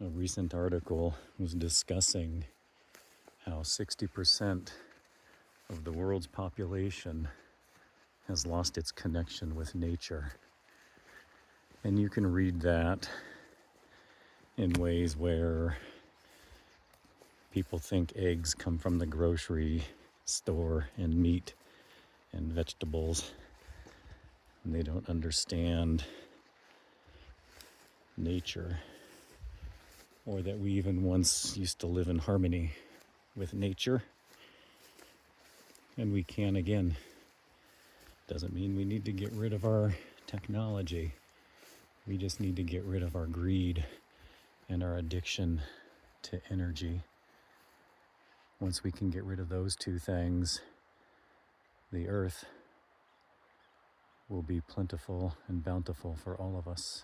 A recent article was discussing how 60% of the world's population has lost its connection with nature. And you can read that in ways where people think eggs come from the grocery store and meat and vegetables, and they don't understand nature, or that we even once used to live in harmony with nature, and we can again. Doesn't mean we need to get rid of our technology. We just need to get rid of our greed and our addiction to energy. Once we can get rid of those two things, the earth will be plentiful and bountiful for all of us.